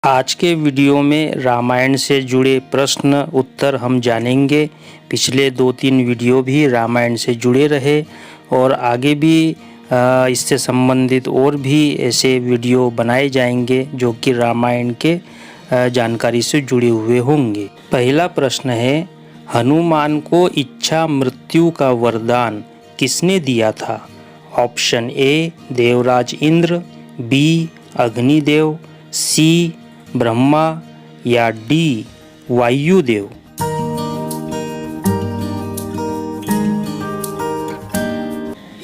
आज के वीडियो में रामायण से जुड़े प्रश्न उत्तर हम जानेंगे। पिछले 2-3 वीडियो भी रामायण से जुड़े रहे और आगे भी इससे संबंधित और भी ऐसे वीडियो बनाए जाएंगे जो कि रामायण के जानकारी से जुड़े हुए होंगे। पहला प्रश्न है, हनुमान को इच्छा मृत्यु का वरदान किसने दिया था? Option A Devraj Indra, B Agnidev, C Brahma या डी वायुदेव।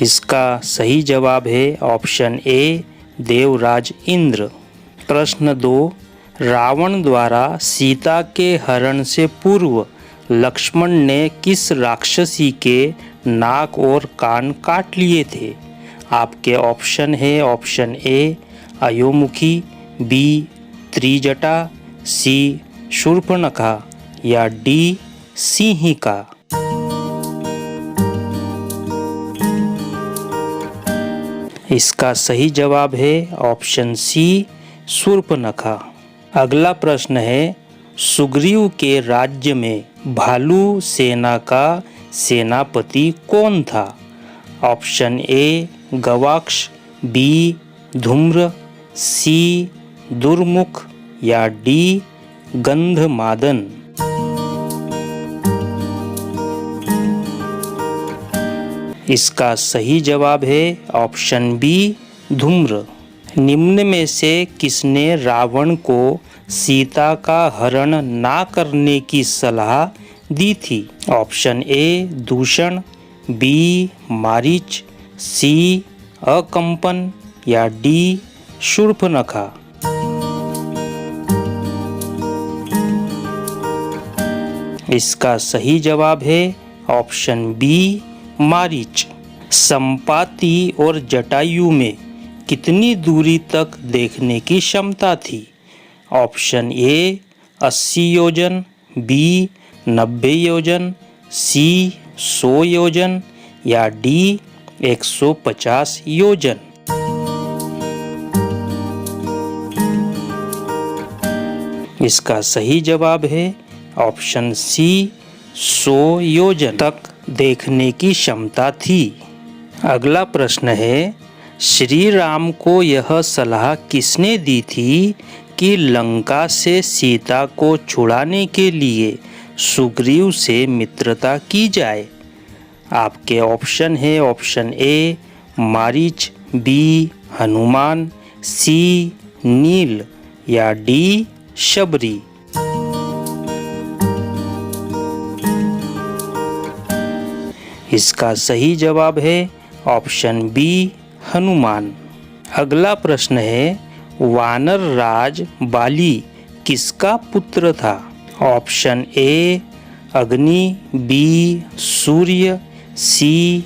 इसका सही जवाब है ऑप्शन ए देवराज इंद्र। प्रश्न 2, रावण द्वारा सीता के हरण से पूर्व लक्ष्मण ने किस राक्षसी के नाक और कान काट लिए थे? आपके ऑप्शन है ऑप्शन ए अयोमुखी, बी त्रिजटा, सी शूर्पणखा या डी सिंहिका। इसका सही जवाब है ऑप्शन सी शूर्पणखा। अगला प्रश्न है, सुग्रीव के राज्य में भालू सेना का सेनापति कौन था? ऑप्शन ए गवाक्ष, बी धूम्र, सी दुर्मुख या डी गंधमादन। इसका सही जवाब है ऑप्शन बी धूम्र। निम्न में से किसने रावण को सीता का हरण ना करने की सलाह दी थी? ऑप्शन ए दूषण, बी मारीच, सी अकंपन या डी शूर्पणखा। इसका सही जवाब है ऑप्शन बी मारीच। संपाति और जटायु में कितनी दूरी तक देखने की क्षमता थी? ऑप्शन ए 80 योजन, बी 90 योजन, सी 100 योजन या डी 150 योजन। इसका सही जवाब है ऑप्शन सी 100 योजन तक देखने की क्षमता थी। अगला प्रश्न है, श्री राम को यह सलाह किसने दी थी कि लंका से सीता को छुड़ाने के लिए सुग्रीव से मित्रता की जाए? आपके ऑप्शन है option A Marich, B Hanuman, C Neel या डी शबरी। इसका सही जवाब है ऑप्शन बी हनुमान। अगला प्रश्न है, वानर राज बाली किसका पुत्र था? ऑप्शन ए अग्नि, बी सूर्य, सी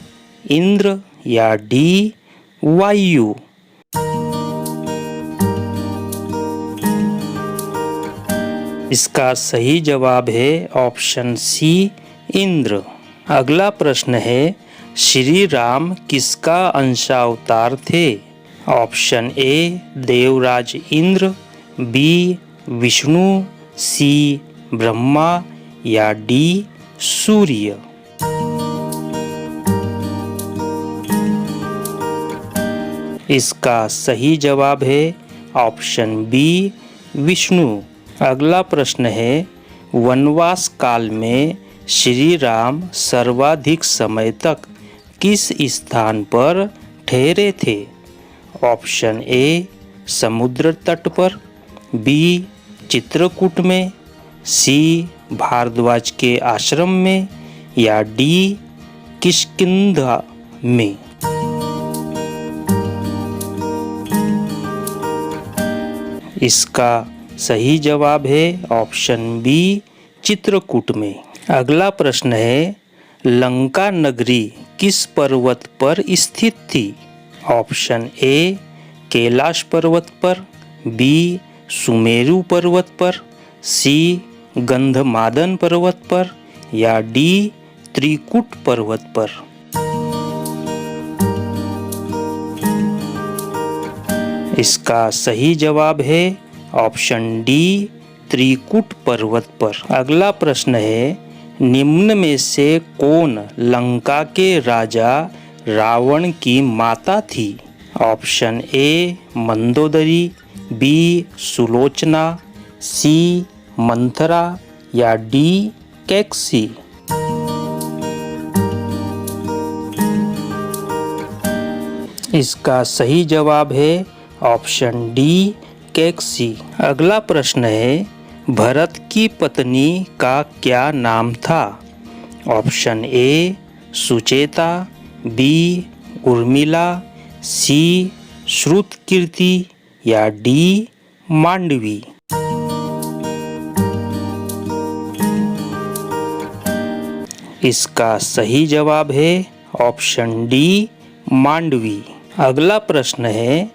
इंद्र या डी वायु। इसका सही जवाब है ऑप्शन सी इंद्र। अगला प्रश्न है, श्री राम किसका अंशावतार थे? Option A Devraj Indra, B Vishnu, C Brahma या डी सूर्य। इसका सही जवाब है ऑप्शन बी विष्णु। अगला प्रश्न है, वनवास काल में श्री राम सर्वाधिक समय तक किस स्थान पर ठहरे थे? ऑप्शन ए समुद्र तट पर, बी चित्रकूट में, सी भारद्वाज के आश्रम में या डी किष्किंधा में। इसका सही जवाब है ऑप्शन बी चित्रकूट में। अगला प्रश्न है, लंका नगरी किस पर्वत पर स्थित थी? ऑप्शन ए कैलाश पर्वत पर, बी सुमेरु पर्वत पर, सी गंधमादन पर्वत पर या डी त्रिकुट पर्वत पर। इसका सही जवाब है ऑप्शन डी त्रिकुट पर्वत पर। अगला प्रश्न है, निम्न में से कौन लंका के राजा रावण की माता थी? Option A Mandodari, B Sulochana, C Manthara या डी कैकसी। इसका सही जवाब है ऑप्शन डी कैकसी। अगला प्रश्न है, भरत की पत्नी का क्या नाम था? Option A Sucheta, B Urmila, C Shrutakirti या डी मांडवी। इसका सही जवाब है ऑप्शन डी मांडवी। अगला प्रश्न है,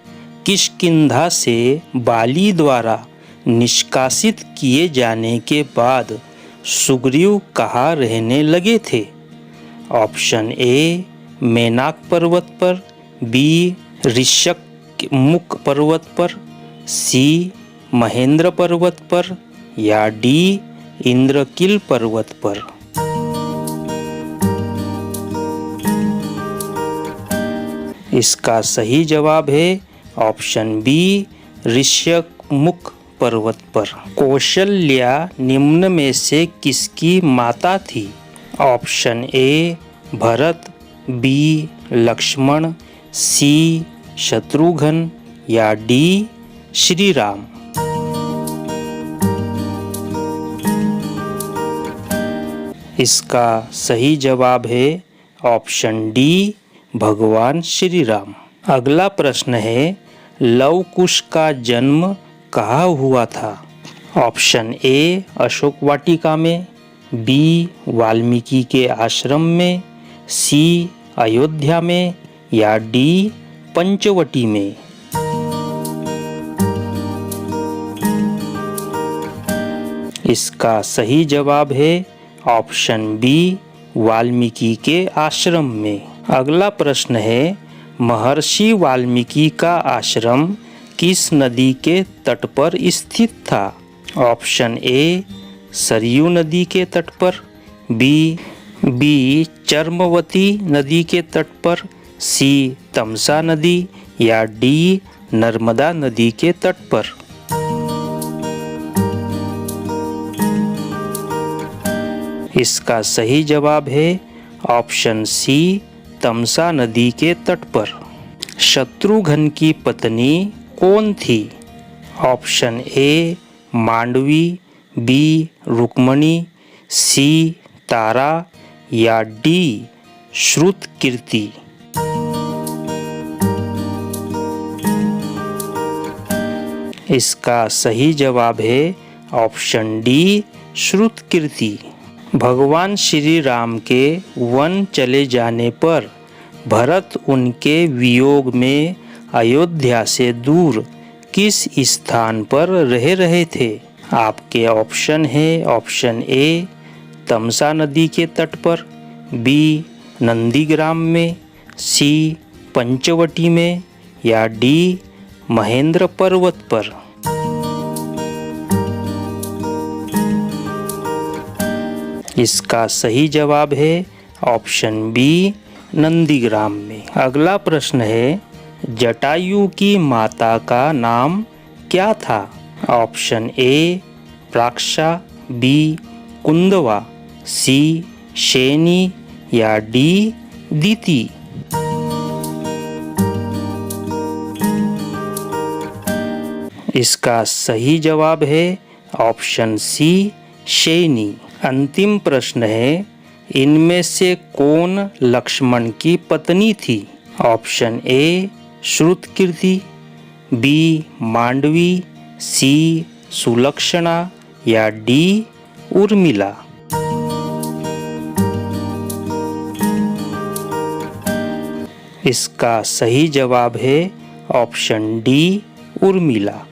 किष्किंधा से बाली द्वारा निष्कासित किए जाने के बाद सुग्रीव कहाँ रहने लगे थे? ऑप्शन ए मेनाक पर्वत पर, बी ऋष्यमुख पर्वत पर, सी महेंद्र पर्वत पर या डी इंद्रकील पर्वत पर। इसका सही जवाब है ऑप्शन बी ऋष्यमुख पर्वत पर। कौशल्या निम्न में से किसकी माता थी? Option A Bharat, B Lakshman, C Shatrughna या डी श्री राम। इसका सही जवाब है ऑप्शन डी भगवान श्री राम। अगला प्रश्न है, लव कुश का जन्म कहाँ हुआ था? ऑप्शन ए अशोक वाटिका में, बी वाल्मीकि के आश्रम में, सी अयोध्या में या डी पंचवटी में। इसका सही जवाब है ऑप्शन बी वाल्मीकि के आश्रम में। अगला प्रश्न है, महर्षि वाल्मीकि का आश्रम किस नदी के तट पर स्थित था? ऑप्शन ए सरयू नदी के तट पर, बी चर्मवती नदी के तट पर, सी तमसा नदी या डी नर्मदा नदी के तट पर। इसका सही जवाब है ऑप्शन सी तमसा नदी के तट पर। शत्रुघ्न की पत्नी कौन थी? Option A Mandavi, B Rukmini, C Tara या डी श्रुतकीर्ति। इसका सही जवाब है ऑप्शन डी श्रुतकीर्ति। भगवान श्री राम के वन चले जाने पर भरत उनके वियोग में अयोध्या से दूर किस स्थान पर रह रहे थे? आपके ऑप्शन है ऑप्शन ए तमसा नदी के तट पर, बी नंदीग्राम में, सी पंचवटी में या डी महेंद्र पर्वत पर। इसका सही जवाब है ऑप्शन बी नंदीग्राम में। अगला प्रश्न है, जटायु की माता का नाम क्या था? ऑप्शन ए प्राक्षा, बी कुंदवा, सी शैनी या डी दीति। इसका सही जवाब है ऑप्शन सी शैनी। अंतिम प्रश्न है, इनमें से कौन लक्ष्मण की पत्नी थी? Option A Shrutakirti, B Mandavi, C Sulakshana या डी उर्मिला। इसका सही जवाब है ऑप्शन डी उर्मिला।